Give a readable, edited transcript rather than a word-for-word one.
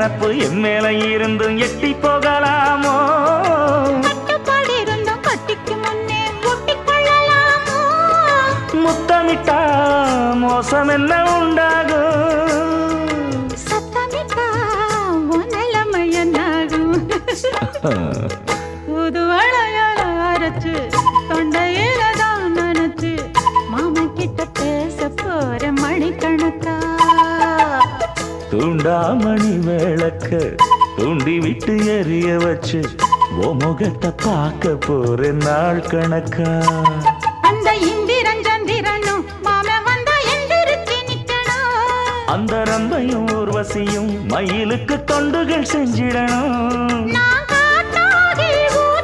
நினப்பு என் மேல இருந்தும் எட்டி போகலாமோ? கட்டுப்பாடு இருந்தும் கட்டிக்கு முன்னே ஒட்டிக் கொள்ளலாமோ? முத்தமிட்டா மோசம் என்ன உண்டாகும்? சத்தமிட்டா உன் நிலைமை என்னாகும்? புது வளையல அரைச்சு தொண்டையில தான் நினைச்சு மாமன் கிட்ட பேச போற மணிக்கணக்கா. தூண்டாமணி விளக்க தூண்டி விட்டு எரிய வச்சு ஓ முகத்தை பார்க்க போற நாள் கணக்கா. அந்த இந்திரன் சந்திரனும் மாமன் வந்தா எந்திரிச்சு நிக்கணும். அந்த ரம்பையும் ஊர்வசியும் மயிலுக்கு தொண்டுகள் செஞ்சிடணும்.